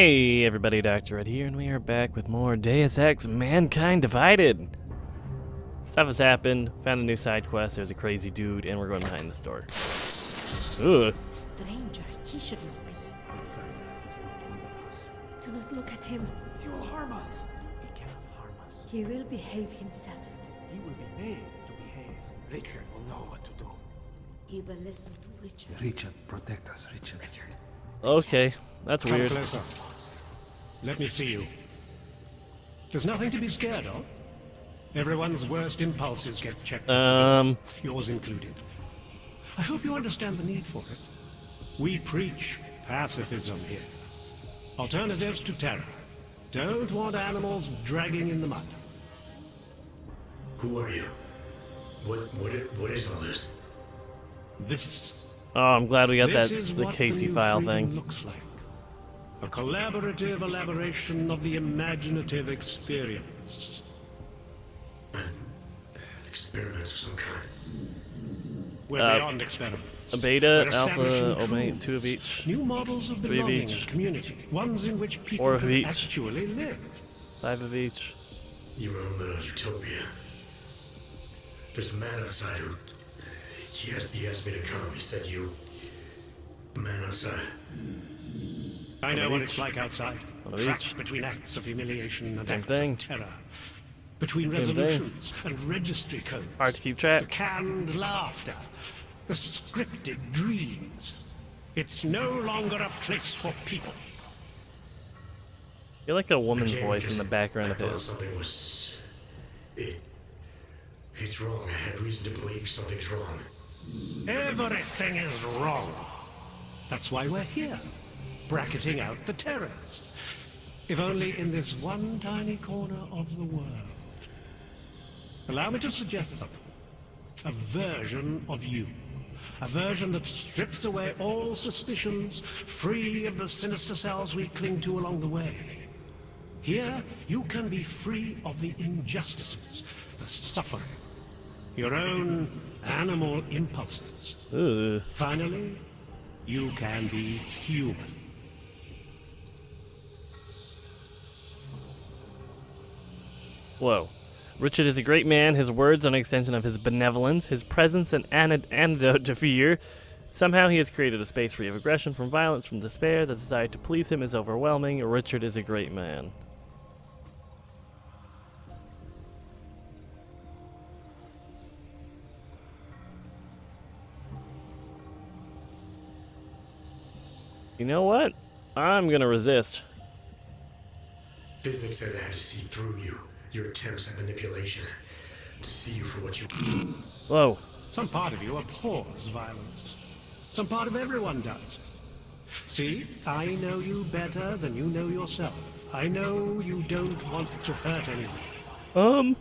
Hey everybody, Dr. Ed here, and we are back with more Deus Ex Mankind Divided. Stuff has happened, found a new side quest, there's a crazy dude, and we're going behind this door. Ugh. Stranger, he should not be. Outsider is not one of us. Do not look at him. He will harm us. He cannot harm us. He will behave himself. He will be made to behave. Richard will know what to do. He will listen to Richard. Richard, protect us, Richard. Okay, that's Come weird. closer. Let me see you. There's nothing to be scared of. Everyone's worst impulses get checked. Yours included. I hope you understand the need for it. We preach pacifism here. Alternatives to terror. Don't want animals dragging in the mud. Who are you? What is all this? This Oh, I'm glad we got that, is the what Casey new file freedom thing. looks like. A collaborative elaboration of the imaginative experience. Experiment of some kind. We're beyond experiments. A beta, We're alpha, establishing omega, truths. 2 of each, New models of 3 of belonging each. and community. Ones in which 4 people of can each. actually live. 5 of each. You are in the middle of utopia. There's a man outside who... He asked me to come. He said you... The man outside. I know what it's like outside. One of Trapped each. between acts of humiliation and Same acts thing. of terror. Between Same thing. resolutions and registry codes. Hard to keep The track. canned laughter. The scripted dreams. It's no longer a place for people. I feel like a woman's Again, voice in because the background I of thought his. something was... It's wrong. I had reason to believe something's wrong. Everything is wrong. That's why we're here, bracketing out the terrors. If only in this one tiny corner of the world. Allow me to suggest something. A version of you. A version that strips away all suspicions, free of the sinister cells we cling to along the way. Here, you can be free of the injustices, the suffering, your own animal impulses. Ugh. Finally, you can be human. Whoa. Richard is a great man. His words are an extension of his benevolence, his presence an antidote to fear. Somehow he has created a space free of aggression, from violence, from despair. The desire to please him is overwhelming. Richard is a great man. You know what? I'm gonna resist. Physics said I had to see through you. Your attempts at manipulation. To see you for what you... Whoa. Some part of you abhors violence. Some part of everyone does. See, I know you better than you know yourself. I know you don't want to hurt anyone.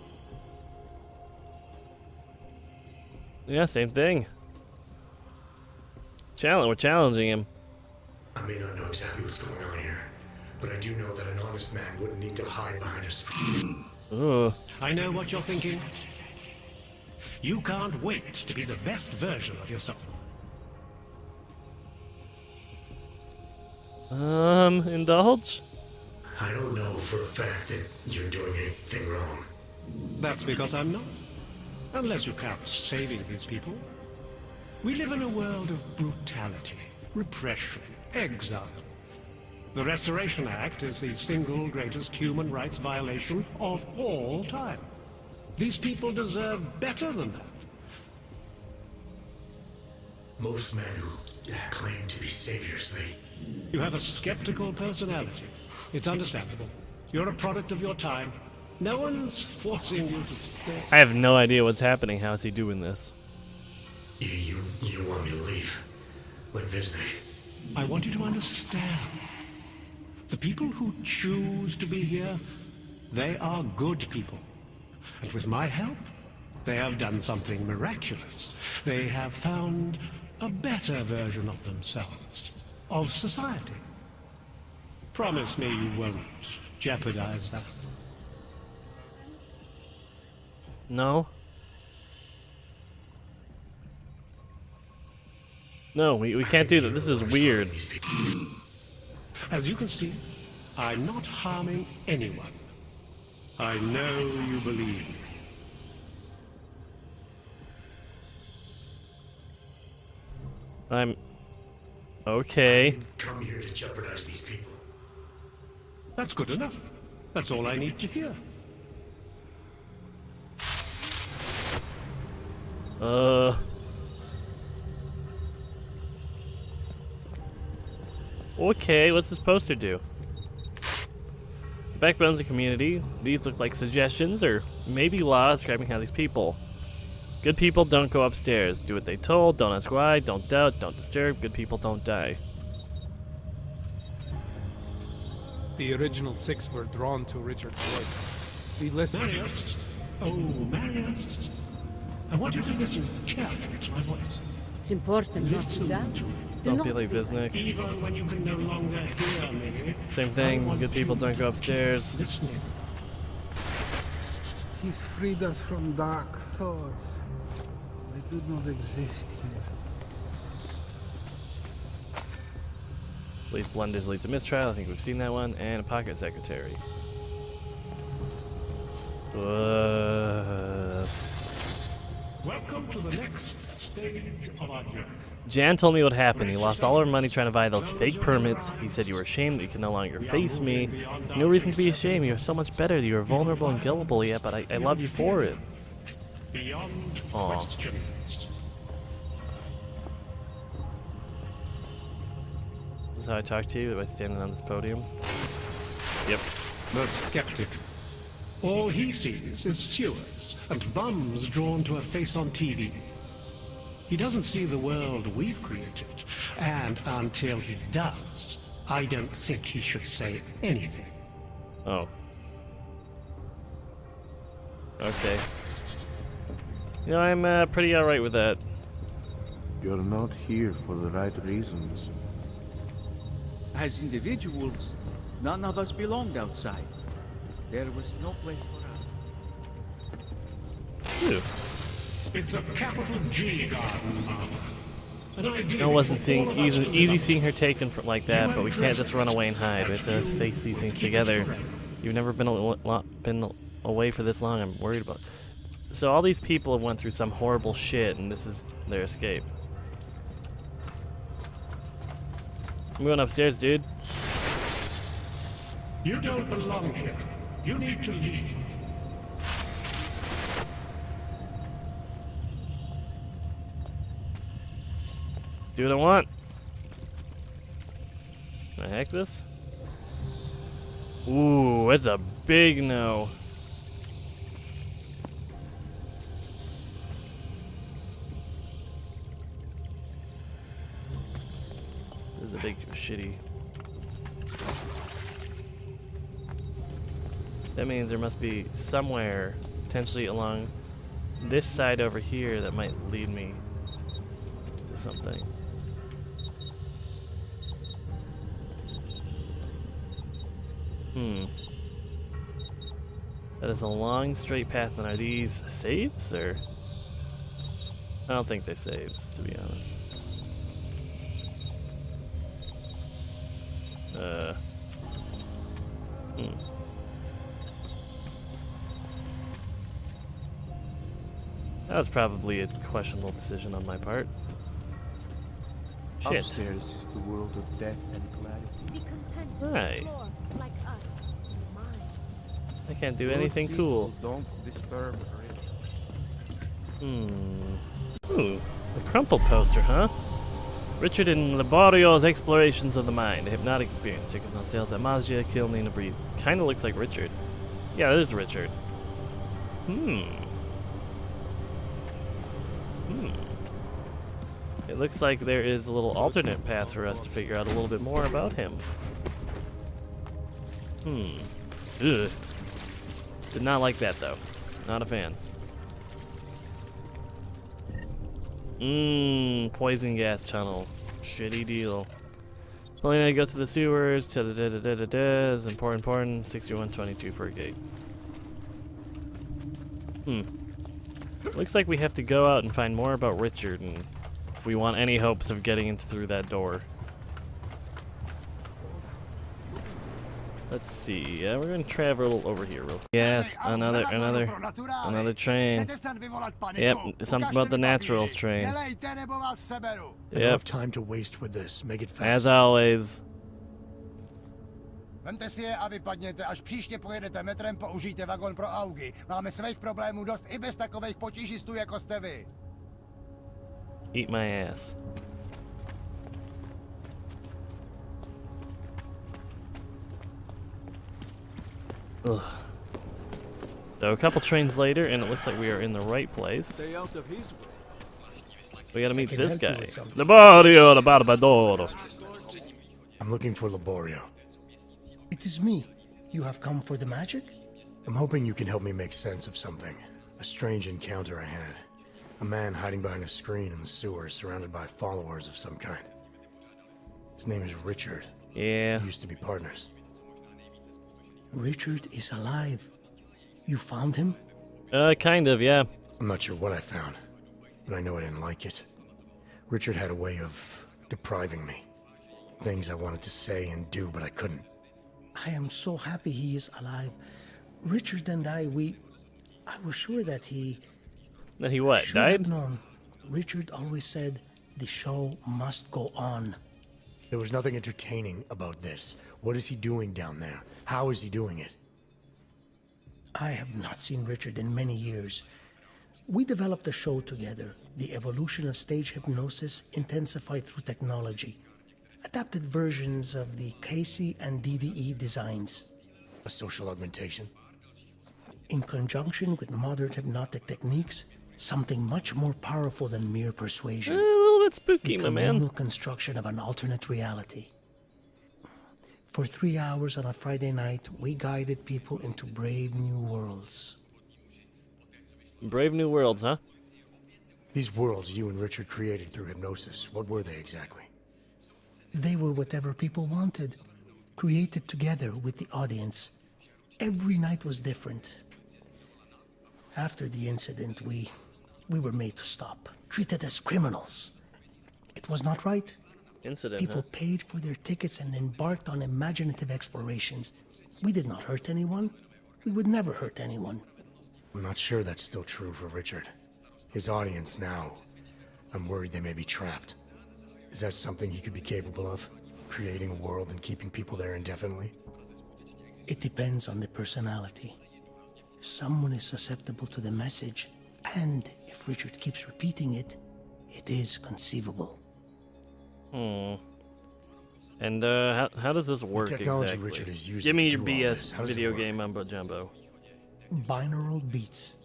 Yeah, same thing. We're challenging him. I may not know exactly what's going on here, but I do know that an honest man wouldn't need to hide behind a screen. Ugh. I know what you're thinking. You can't wait to be the best version of yourself. Indulge? I don't know for a fact that you're doing anything wrong. That's because I'm not. Unless you count saving these people. We live in a world of brutality, repression, exile. The Restoration Act is the single greatest human rights violation of all time. These people deserve better than that. Most men who claim to be saviors, You have a skeptical personality. It's understandable. You're a product of your time. No one's forcing you to stay. I have no idea what's happening. How is he doing this? You want me to leave? Like Visnik? I want you to understand. The people who choose to be here, they are good people. And with my help, they have done something miraculous. They have found a better version of themselves, of society. Promise me you won't jeopardize that. No. No, we can't do that. This is weird. As you can see, I'm not harming anyone. I know you believe me. I'm okay. didn't come here to jeopardize these people. That's good enough. That's all I need to hear. Okay, what's this poster do? The backbones of community. These look like suggestions or maybe laws describing how these people. Good people don't go upstairs. Do what they told. Don't ask why. Don't doubt. Don't disturb. Good people don't die. The original 6 were drawn to Richard's voice. We listened. Marius? Oh, Marius. I want you to listen carefully to my voice. It's important not to doubt. Do Don't not be like Visnick. Even when you can no longer hear me. Same thing. Good people don't go upstairs. Listening. He's freed us from dark thoughts. They do not exist here. Police blunders lead to mistrial. I think we've seen that one. And a pocket secretary. Welcome to the next stage of our journey. Jan told me what happened. He lost all our money trying to buy those fake permits. He said you were ashamed that you could no longer face me. No reason to be ashamed. You're so much better. You were vulnerable and gullible, yeah, but I love you for it. Beyond Aw. questions. This is how I talk to you by standing on this podium. Yep. The skeptic. All he sees is sewers and bums drawn to a face on TV. He doesn't see the world we've created, and until he does, I don't think he should say anything. Oh. Okay. You know, I'm pretty alright with that. You're not here for the right reasons. As individuals, none of us belonged outside. There was no place for us. Ew. It's a capital G garden, Mama. An idea No, it wasn't for seeing all of us easy, to easy love. seeing her taken from like that, but we can't just run away and hide. We have to face these things together. You've never been away for this long. I'm worried about. So all these people have went through some horrible shit, and this is their escape. I'm going upstairs, dude. You don't belong here. You need to leave. Do what I want. Can I hack this? Ooh, it's a big no. This is a big shitty. That means there must be somewhere, potentially along this side over here, that might lead me to something. That is a long straight path, and are these saves, or? I don't think they're saves, to be honest. That was probably a questionable decision on my part. Shit. Upstairs is the world of death and calamity. Be content to Right. explore, like us. Mine. I can't do Good anything people cool. Don't disturb her. Ooh, a crumpled poster, huh? Richard in Laborio's Explorations of the Mind. A hypnotic experience. Tickets on sales at Mazia, Kill, Nina, Breathe. Kinda looks like Richard. Yeah, that is Richard. It looks like there is a little alternate path for us to figure out a little bit more about him. Ugh. Did not like that, though. Not a fan. Poison gas tunnel. Shitty deal. Only I go to the sewers. Da-da-da-da-da-da. Is important. 6122 for a gate. Looks like we have to go out and find more about Richard, and if we want any hopes of getting through that door. Let's see. We're gonna travel over here real quick. Yes, another train. Yep, something about the Naturals train. I don't Yep, have time to waste with this. Make it fast. as always. Vemte si je a vypadněte, až příště pojedete metrem, použijte vagon pro augy. Máme svých problémů dost i bez takových potížistů, jako jste vy. Eat my ass. Ugh. So a couple trains later, and it looks like we are in the right place. Stay out of his way. We gotta meet can this help you guy. with something. Laborio da Barbadoro. I'm looking for Laborio. It is me. You have come for the magic? I'm hoping you can help me make sense of something. A strange encounter I had. A man hiding behind a screen in the sewers, surrounded by followers of some kind. His name is Richard. Yeah. We used to be partners. Richard is alive. You found him? Kind of, yeah. I'm not sure what I found, but I know I didn't like it. Richard had a way of depriving me. Things I wanted to say and do, but I couldn't. I am so happy he is alive. Richard and I was sure that he That he what, should have died? known. Richard always said the show must go on. There was nothing entertaining about this. What is he doing down there? How is he doing it? I have not seen Richard in many years. We developed a show together, the evolution of stage hypnosis intensified through technology. Adapted versions of the Casey and DDE designs. A social augmentation? In conjunction with modern hypnotic techniques, something much more powerful than mere persuasion. A little bit spooky, The my man. communal construction of an alternate reality. For 3 hours on a Friday night, we guided people into brave new worlds. Brave New Worlds, huh? These worlds you and Richard created through hypnosis, what were they exactly? They were whatever people wanted, created together with the audience. Every night was different. After the incident, we were made to stop, treated as criminals. It was not right. Incident, People huh? paid for their tickets and embarked on imaginative explorations. We did not hurt anyone. We would never hurt anyone. I'm not sure that's still true for Richard. His audience now, I'm worried they may be trapped. Is that something he could be capable of? Creating a world and keeping people there indefinitely? It depends on the personality. If someone is susceptible to the message, and if Richard keeps repeating it, it is conceivable. And how does this work technology exactly? Richard is using Give me to your do all BS this, how does it video work? game mumbo jumbo. Binaural beats.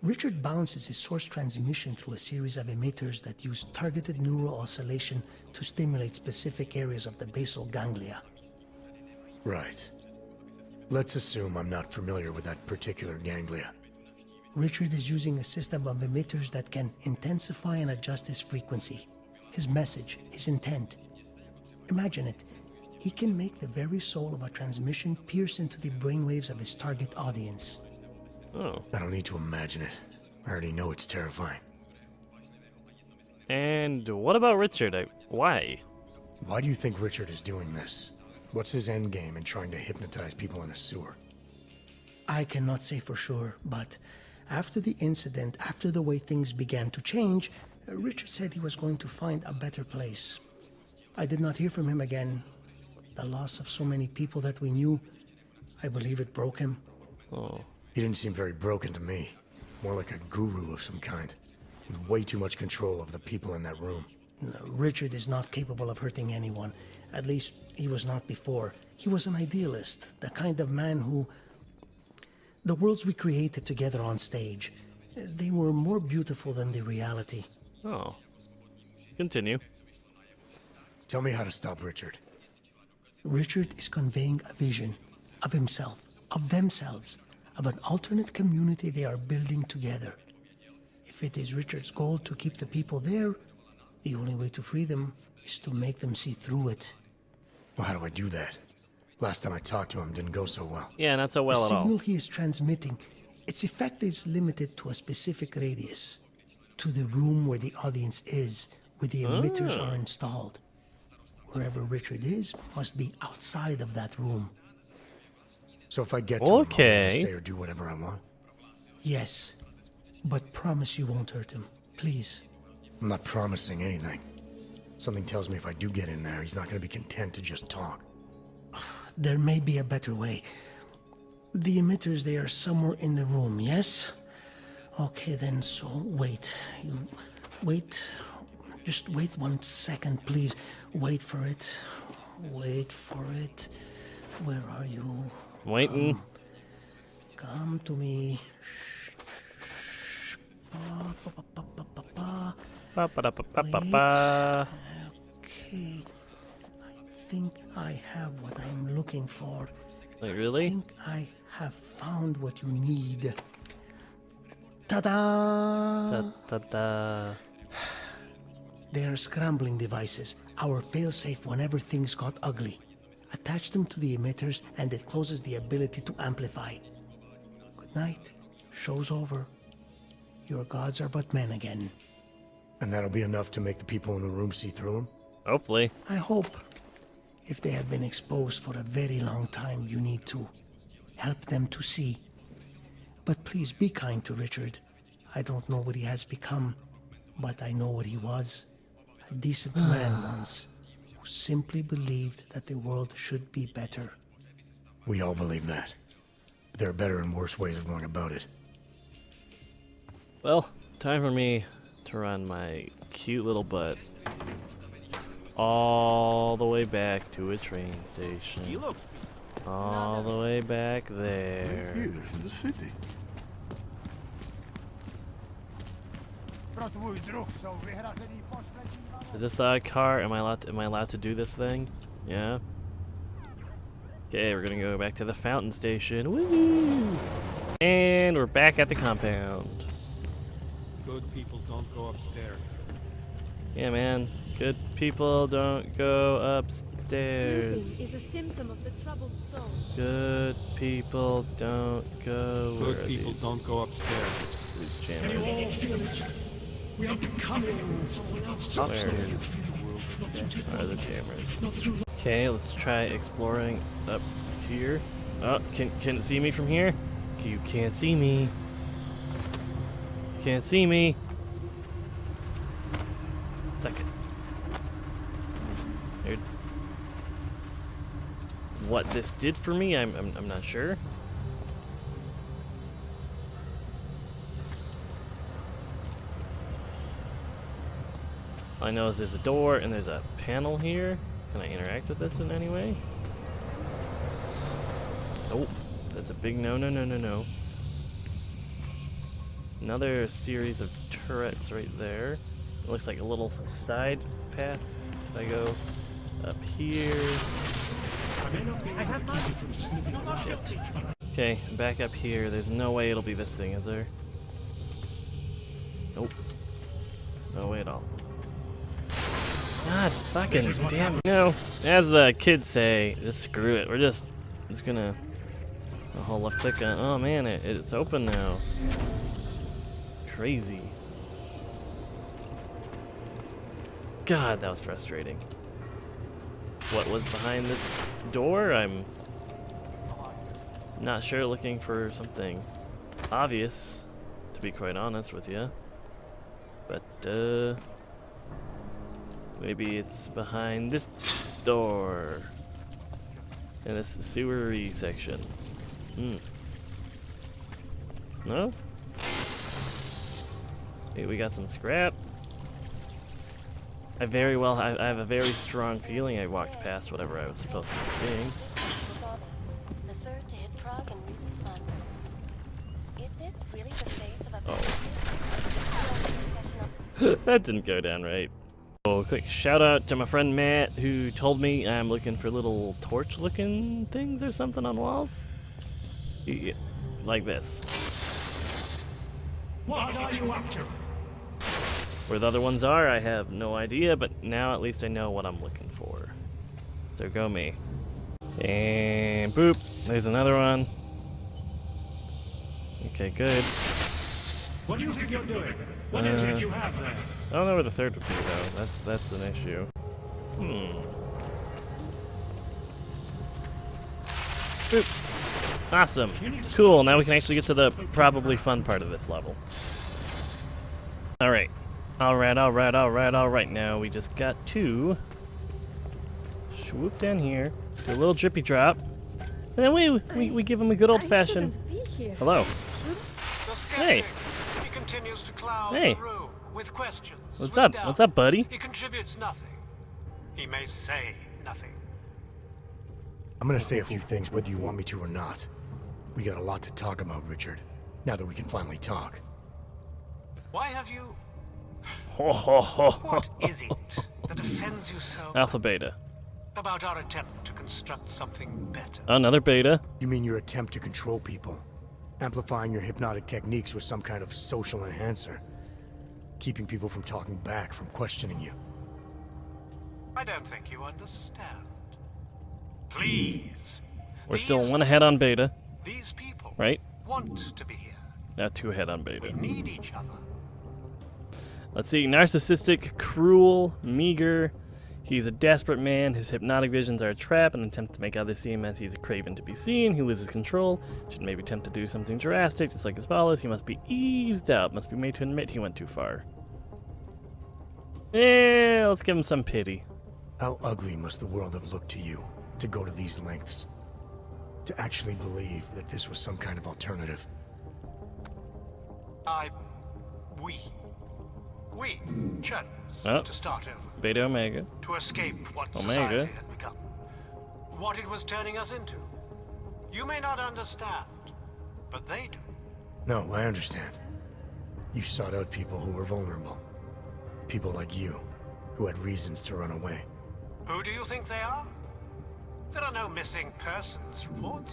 Richard bounces his source transmission through a series of emitters that use targeted neural oscillation to stimulate specific areas of the basal ganglia. Right. Let's assume I'm not familiar with that particular ganglia. Richard is using a system of emitters that can intensify and adjust his frequency, his message, his intent. Imagine it. He can make the very soul of a transmission pierce into the brainwaves of his target audience. Oh. I don't need to imagine it. I already know it's terrifying. And what about Richard? Why? Why do you think Richard is doing this? What's his end game in trying to hypnotize people in a sewer? I cannot say for sure, but after the incident, after the way things began to change, Richard said he was going to find a better place. I did not hear from him again. The loss of so many people that we knew, I believe it broke him. Oh. He didn't seem very broken to me. More like a guru of some kind, with way too much control of the people in that room. No, Richard is not capable of hurting anyone. At least, he was not before. He was an idealist, the kind of man who... The worlds we created together on stage, they were more beautiful than the reality. Oh. Continue. Tell me how to stop Richard. Richard is conveying a vision of himself, of themselves, of an alternate community they are building together. If it is Richard's goal to keep the people there, the only way to free them is to make them see through it. Well, how do I do that? Last time I talked to him didn't go so well. Yeah, not so well The at all. signal he is transmitting, its effect is limited to a specific radius, to the room where the audience is, where the emitters are installed. Wherever Richard is must be outside of that room. So if I get to him, I'll be able Okay. to say or do whatever I want. Yes, but promise you won't hurt him. Please. I'm not promising anything. Something tells me if I do get in there, he's not going to be content to just talk. There may be a better way. The emitters, they are somewhere in the room, yes? Okay, then, so wait. You wait. Just wait 1 second, please. Wait for it. Wait for it. Where are you? Waiting. Come to me. Ba-ba-da-ba-ba-ba-ba. Okay. I think I have what I'm looking for. Wait, I really? think I have found what you need. Ta-da! Da-da-da. They are scrambling devices, our failsafe whenever things got ugly. Attach them to the emitters and it closes the ability to amplify. Good night. Show's over. Your gods are but men again. And that'll be enough to make the people in the room see through him? Hopefully. I hope. If they have been exposed for a very long time, you need to help them to see. But please be kind to Richard. I don't know what he has become, but I know what he was. A decent man once, who simply believed that the world should be better. We all believe that. But there are better and worse ways of going about it. Well, time for me to run my cute little butt all the way back to a train station. All the way back there. Here in the city. Is this the car? Am I allowed to do this thing? Yeah. Okay, we're gonna go back to the fountain station. Woo! And we're back at the compound. Good people don't go upstairs. Yeah, man. Good people don't go upstairs. Sleeping is a symptom of the troubled soul. Good people don't go. Where Good are people these- don't go upstairs. These jammers. We are becoming someone else. Where are the jammers? Okay, let's try exploring up here. Oh, can it see me from here? You can't see me. Can't see me. Second. Dude. What this did for me, I'm not sure. All I know is there's a door and there's a panel here. Can I interact with this in any way? Oh, that's a big no, no, no, no, no. Another series of turrets right there. It looks like a little side path. If I go up here. Shit. Okay, back up here. There's no way it'll be this thing, is there? Nope. No way at all. God fucking damn. No, as the kids say, just screw it. We're just gonna hold left click on. Oh man, it's open now. Crazy. God, that was frustrating. What was behind this door? I'm not sure. Looking for something obvious, to be quite honest with you. But maybe it's behind this door in this sewery section. No? Hey, we got some scrap. I have a very strong feeling I walked past whatever I was supposed to be seeing. The third to hit Prague in recent months. Is this really the face of a Oh. That didn't go down right. Oh, quick shout out to my friend Matt who told me I'm looking for little torch looking things or something on walls. Like this. What are you up to? Where the other ones are, I have no idea, but now at least I know what I'm looking for. So go me. And boop, there's another one. Okay, good. What do you think you're doing? What is it you have there? I don't know where the third would be though. That's an issue. Boop. Awesome. Cool, now we can actually get to the probably fun part of this level. Alright. Alright. Now we just got to swoop down here, do a little drippy drop, and then we give him a good old-fashioned hello. Hey. He continues to cloud Hey. the room with questions. What's with up? doubts. What's up, buddy? He contributes nothing. He may say nothing. I'm gonna say a few things whether you want me to or not. We got a lot to talk about, Richard. Now that we can finally talk. Why have you... What What is it that offends you so Alpha Beta. about our attempt to construct something better? Another beta. You mean your attempt to control people? Amplifying your hypnotic techniques with some kind of social enhancer? Keeping people from talking back, from questioning you? I don't think you understand. Please. We're still one ahead on beta. These people right? want to be here. Now 2 ahead on beta. We need each other. Let's see. Narcissistic, cruel, meager. He's a desperate man. His hypnotic visions are a trap, an attempt to make others see him as he's a craven to be seen. He loses control. Should maybe attempt to do something drastic, just like as follows. He must be eased out. Must be made to admit he went too far. Yeah, let's give him some pity. How ugly must the world have looked to you to go to these lengths? To actually believe that this was some kind of alternative? We chose to start over. Beta Omega. To escape what Omega. society had become. What it was turning us into. You may not understand, but they do. No, I understand. You sought out people who were vulnerable. People like you, who had reasons to run away. Who do you think they are? There are no missing persons reports.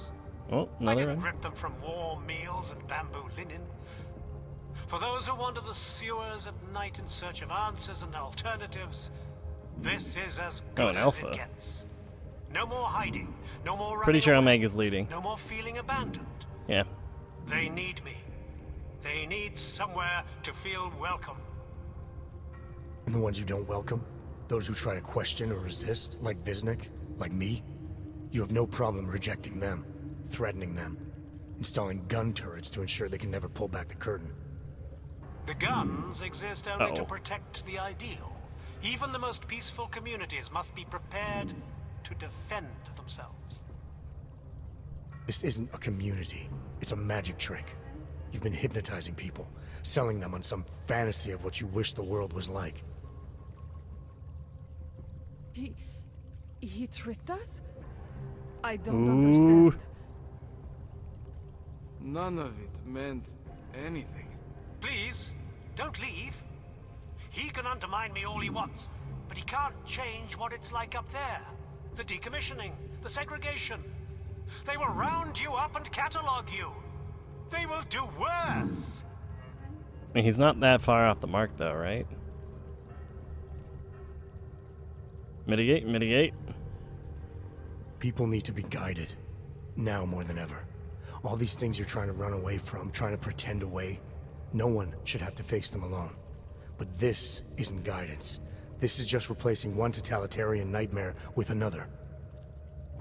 Oh, I another didn't one. rip them from warm meals and bamboo linen. For those who wander the sewers at night in search of answers and alternatives, this is as good an as alpha. it gets. No more hiding, no more running Pretty sure away, Omega's leading. no more feeling abandoned. Yeah. They need me. They need somewhere to feel welcome. And the ones you don't welcome? Those who try to question or resist, like Visnik, like me? You have no problem rejecting them, threatening them, installing gun turrets to ensure they can never pull back the curtain. The guns exist only to Uh-oh. protect the ideal. Even the most peaceful communities must be prepared to defend themselves. This isn't a community. It's a magic trick. You've been hypnotizing people, selling them on some fantasy of what you wish the world was like. He tricked us? I don't Ooh. understand. None of it meant anything. Please, don't leave. He can undermine me all he wants, but he can't change what it's like up there. The decommissioning, the segregation. They will round you up and catalog you. They will do worse. I mean, he's not that far off the mark, though, right? Mitigate. People need to be guided. Now more than ever. All these things you're trying to run away from, trying to pretend away, no one should have to face them alone. But this isn't guidance. This is just replacing one totalitarian nightmare with another.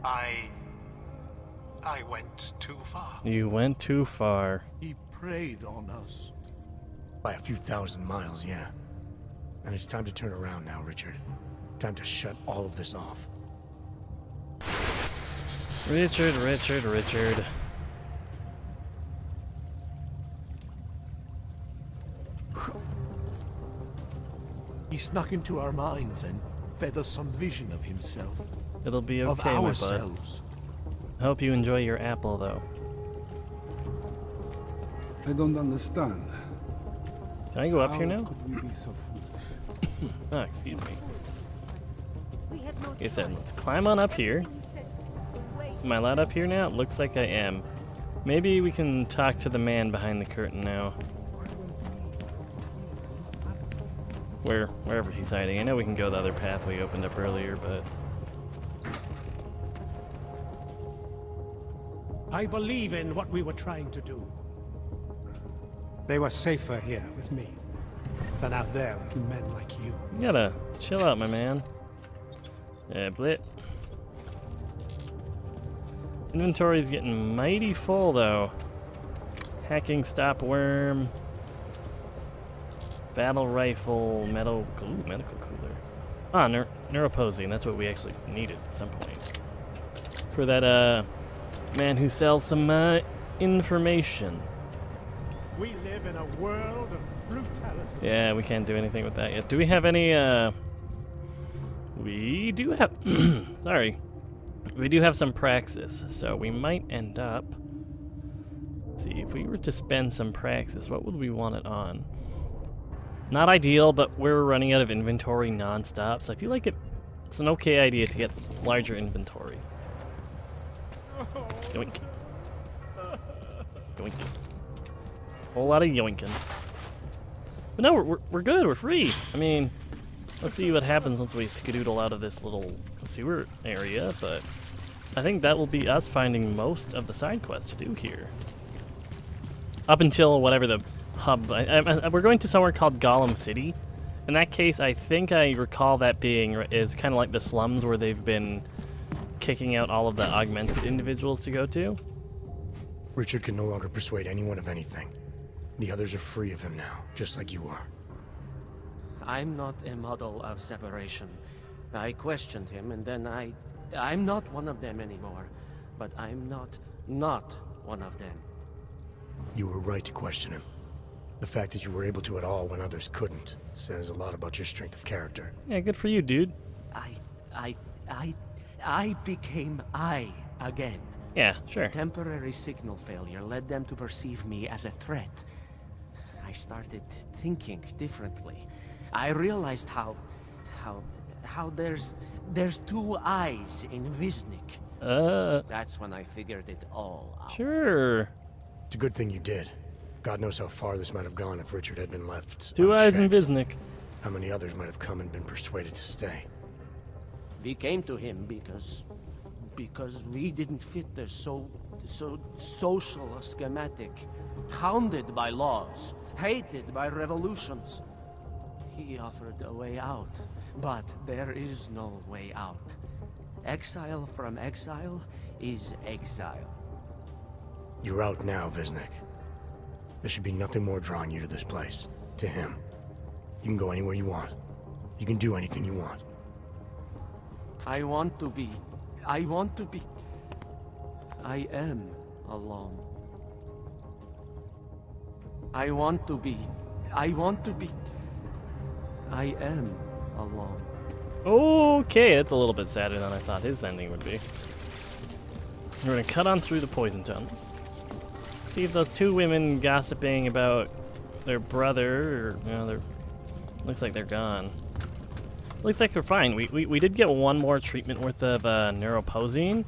I went too far. You went too far. He preyed on us. By a few thousand miles, yeah. And it's time to turn around now, Richard. Time to shut all of this off. Richard. He snuck into our minds and fed us some vision of himself. It'll be Of okay, my bud. ourselves. Hope you enjoy your apple, though. I don't understand. Can I go up How here now? could we be so foolish? Oh, excuse me. We had no Like I said, choice. let's climb on up here. Everything you said, wait. Am I allowed up here now? It looks like I am. Maybe we can talk to the man behind the curtain now. Wherever he's hiding. I know we can go the other path we opened up earlier, but... I believe in what we were trying to do. They were safer here with me than out there with men like you. You gotta chill out, my man. Yeah, blit. Inventory's getting mighty full, though. Hacking stop worm. Battle rifle, medical cooler. Ah, neuroposing. That's what we actually needed at some point. For that, man who sells some, information. We live in a world of brutality. Yeah, we can't do anything with that yet. Do we have any, we do have, sorry. We do have some praxis, so we might end up, let's see, if we were to spend some praxis, what would we want it on? Not ideal, but we're running out of inventory non-stop, so I feel like it's an okay idea to get larger inventory. Yoink. Yoinking. Whole lot of yoinking. But no, we're good, we're free. I mean, let's see what happens once we skedoodle out of this little sewer area, but I think that will be us finding most of the side quests to do here. Up until whatever the hub... we're going to somewhere called Golem City. In that case, I think I recall that being is kind of like the slums where they've been kicking out all of the augmented individuals to go to. Richard can no longer persuade anyone of anything. The others are free of him now, just like you are. I'm not a model of separation. I questioned him, and then I'm not one of them anymore. But I'm not one of them. You were right to question him. The fact that you were able to at all when others couldn't says a lot about your strength of character. Yeah, good for you, dude. I became I again. Yeah, sure. Temporary signal failure led them to perceive me as a threat. I started thinking differently. I realized how there's two eyes in Wisnik. That's when I figured it all out. Sure. It's a good thing you did. God knows how far this might have gone if Richard had been left Two eyes in unchecked. Wisnik. How many others might have come and been persuaded to stay? We came to him because we didn't fit the so social schematic, hounded by laws, hated by revolutions. He offered a way out, but there is no way out. Exile from exile is exile. You're out now, Wisnik. There should be nothing more drawing you to this place, to him. You can go anywhere you want. You can do anything you want. I am alone. I am alone. Okay, that's a little bit sadder than I thought his ending would be. We're gonna cut on through the poison tunnels. See if those two women gossiping about their brother, or, you know, looks like they're gone. Looks like they're fine. We did get one more treatment worth of neuroposing,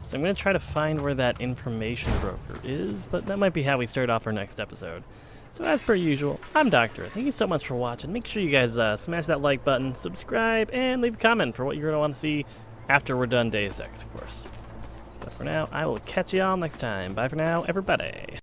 so I'm gonna try to find where that information broker is, but that might be how we start off our next episode. So as per usual, I'm Doctor. Thank you so much for watching. Make sure you guys smash that like button, subscribe, and leave a comment for what you're gonna want to see after we're done Deus Ex, of course. But for now, I will catch y'all next time. Bye for now, everybody.